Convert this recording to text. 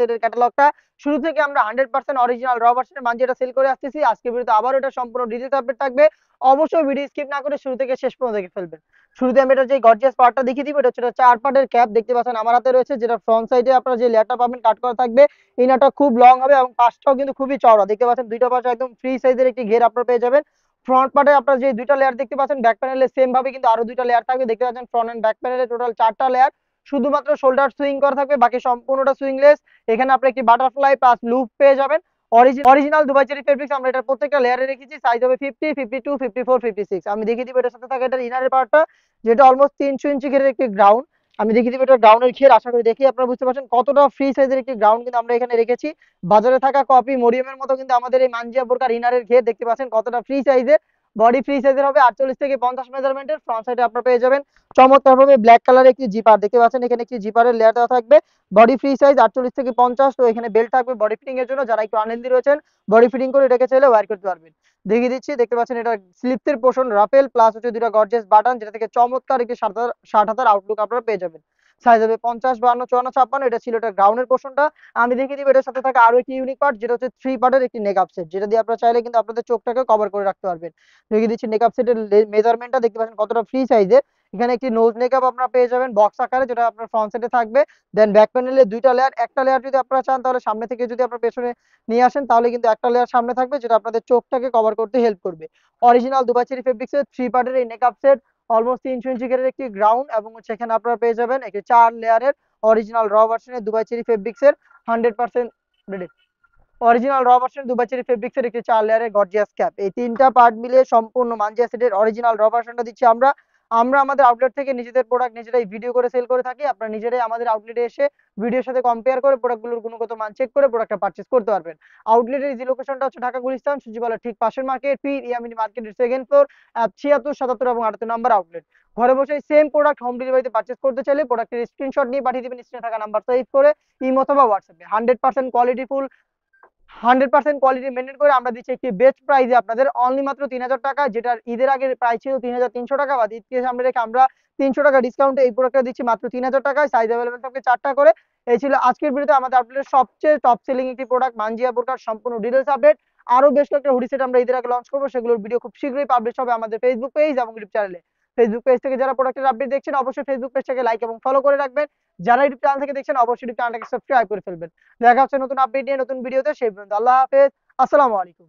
সেটের ক্যাটালগটা শুরু থেকে আমরা 100% অরিজিনাল র ভার্সনের মাঞ্জিয়াটা সেল করে আসতেছি। আজকের ভিডিওতে আবার এটা সম্পূর্ণ ডিটেইলস আপডেট থাকবে। অবশ্যই ভিডিও স্কিপ না করে শুরু থেকে শেষ পর্যন্ত দেখে ফেলবেন। শুরুতে আমি এটা যে গর্জিয়াস পার্টটা দেখিয়ে দিব, এটা হচ্ছে চার পার্টের ক্যাপ দেখতে পাচ্ছেন আমার হাতে রয়েছে, যেটা ফ্রন্ট সাইডে আপনারা যে লেয়ারটা পাবেন কাট করা থাকবে। ইনারটা খুব লং হবে এবং পাশটাও কিন্তু খুবই চওড়া দেখতে পাচ্ছেন, দুইটা পাশে একদম ফ্রি সাইজের একটি ঘের আপনারা পেয়ে যাবেন। ফ্রন্ট পার্টে আপনারা যে দুইটা লেয়ার দেখতে পাচ্ছেন, ব্যাক প্যানেলে সেম ভাবে কিন্তু আরো দুইটা লেয়ার থাকবে দেখতে পাচ্ছেন। ফ্রন্ট এন্ড ব্যাক প্যানেলে টোটাল চারটা লেয়ার, শুধুমাত্র শোল্ডার সুইং করা থাকবে, বাকি সম্পূর্ণটা সুইংলেস। এখানে আপনি একটি বাটারফ্লাই প্লাস লুপ পেয়ে যাবেন। অরিজিনাল দুবাই চেরি ফেব্রিক্স আমরা এটা প্রত্যেকটা লেয়ারে রেখেছি। সাইজ হবে 50, 52, 54, 56। আমি দেখিয়ে দিব এটার সাথে থাকে এটার ইনারের পার্টটা, যেটা অলমোস্ট 300 ইঞ্চি ঘেরের একটি গ্রাউন্ড। আমি দেখিয়ে দিব এটা গ্রাউন্ডের ঘের, আশা করি দেখি আপনারা বুঝতে পারছেন কতটা ফ্রি সাইজের একটি গ্রাউন্ড কিন্তু আমরা এখানে রেখেছি। বাজারে থাকা কপি মরিয়মের মতো কিন্তু আমাদের এই মানজিয়া বোরকার ইনারের ঘের দেখতে পাচ্ছেন কতটা ফ্রি সাইজের। বডি ফ্রি সাইজের হবে 48 থেকে 50 মেজারমেন্টের। ফ্রন্ট সাইডে আপনারা পেয়ে যাবেন চমৎকার ভাবে ব্ল্যাক কালারের একটি জিপার দেখতে পাচ্ছেন, এখানে একটি জিপারের লেয়ার দেওয়া থাকবে। বডি ফ্রি সাইজ 48 থেকে 50। তো এখানে বেল্ট থাকবে বডি ফিটিং এর জন্য, যারা একটু আনহেলদি রয়েছেন বডি ফিটিং করে এটাকে চাইলে ওয়্যার করতে পারবেন। দেখিয়ে দিচ্ছি, দেখতে পাচ্ছেন এটা স্লিপসের পোর্শন রাফেল প্লাস হচ্ছে দুটো গর্জিয়াস বাটন, যেটা থেকে চমৎকার একটি 60,000 আউটলুক আপনারা পেয়ে যাবেন। সাইজ হবে 50, 52, 54, 56। এটা ছিল এটা গ্রাউন্ডের পোর্শনটা। আমি দেখিয়ে দিব এটার সাথে থাকে আরো একটি ইউনিক পার্ট, যেটা হচ্ছে 3 পার্টের একটি নেকআপ সেট, যেটা দিয়ে আপনারা চাইলে কিন্তু আপনাদের চোখটাকে কভার করে রাখতে পারবেন। দেখিয়ে দিচ্ছি নেকআপ সেটের মেজারমেন্টটা দেখতে পাচ্ছেন কতটা ফ্রি সাইজের। এখানে একটি নোজ মেকআপ আপনারা পেয়ে যাবেন বক্স আকারে, যেটা আপনার ফ্রন্ট সাইডে থাকবে। দেন ব্যাক প্যানেলে দুইটা লেয়ার, একটা লেয়ার যদি আপনারা চান তাহলে সামনে থেকে যদি আপনারা পেছনে নিয়ে আসেন তাহলে কিন্তু একটা লেয়ার সামনে থাকবে, যেটা আপনাদের চোখটাকে কভার করতে হেল্প করবে। অরিজিনাল দুবাই চেরি ফেব্রিক্সের 3 পার্টের এই মেকআপ সেট, অলমোস্ট 300 ইঞ্চি ঘেরের একটি গ্রাউন্ড, এবং সেখানে আপনারা পেয়ে যাবেন একটি 4 লেয়ারের অরিজিনাল র ভার্সনের দুবাই চেরি ফেব্রিক্সের 100% রেডি অরিজিনাল র ভার্সন দুবাই চেরি ফেব্রিক্সের একটি 4 লেয়ারের গর্জিয়াস ক্যাপ। এই তিনটা পার্ট মিলিয়ে সম্পূর্ণ মানজিয়া সেটের অরিজিনাল র ভার্সনটা দিচ্ছি আমরা। আমরা আমাদের আউটলেট থেকে নিজেদের প্রোডাক্ট নিজেরাই ভিডিও করে সেল করে থাকি। আপনারা নিজেরাই আমাদের আউটলেটে এসে ভিডিওর সাথে কম্পেয়ার করে প্রোডাক্টগুলোর গুণগত মান চেক করে প্রোডাক্টটা পারচেজ করতে পারবেন। আউটলেটের যে লোকেশনটা হচ্ছে ঢাকা গুলিস্তান সূচিবালার ঠিক পাশের মার্কেট, পীর ইয়ামিনী মার্কেটের সেকেন্ড ফ্লোর, 76, 77 এবং 78 নাম্বার আউটলেট। ঘরে বসে সেম প্রোডাক্ট হোম ডেলিভারিতে পারচেজ করতে চাইলে প্রোডাক্টের স্ক্রিনশট নিয়ে পাঠিয়ে দিবেন স্ক্রিনে থাকা নাম্বার সেভ করে ইমো অথবা হোয়াটসঅ্যাপে। 100% কোয়ালিটি ফুল, 100% কোয়ালিটি মেনটেন করে আমরা দিচ্ছি একটি বেস্ট প্রাইসে আপনাদের অনলি মাত্র 3000 টাকা, যেটার ঈদের আগের প্রাইস ছিল 3300 টাকা, বা ঈদকে সামনে রেখে আমরা 300 টাকা ডিসকাউন্টে এই প্রোডাক্টটা দিচ্ছি মাত্র 3000 টাকায়। সাইজ অ্যাভেলেবল থাকবে 4টা করে। এই ছিল আজকের ভিডিওতে আমাদের আপডেটের সবচেয়ে টপ সেলিং একটি প্রোডাক্ট মানজিয়া বোরকার সম্পূর্ণ ডিটেইলস আপডেট। আরো বেশ কয়েকটা হুডি সেট আমরা ঈদের আগে লঞ্চ করবো, সেগুলোর ভিডিও খুব শীঘ্রই পাবলিশ হবে আমাদের ফেসবুক পেজ এবং ইউটিউব চ্যানেলে। ফেসবুক পেজ থেকে যারা প্রোডাক্টের আপডেট দেখছেন অবশ্যই ফেসবুক পেজটাকে লাইক এবং ফলো করে রাখবেন। যারা ইউটিউব চ্যানেল থেকে দেখছেন অবশ্যই ইউটিউব চ্যানেলটাকে সাবস্ক্রাইব করে ফেলবেন। দেখা হচ্ছে নতুন আপডেট নিয়ে নতুন ভিডিওতে, সেই পর্যন্ত আল্লাহ হাফেজ, আসসালামু আলাইকুম।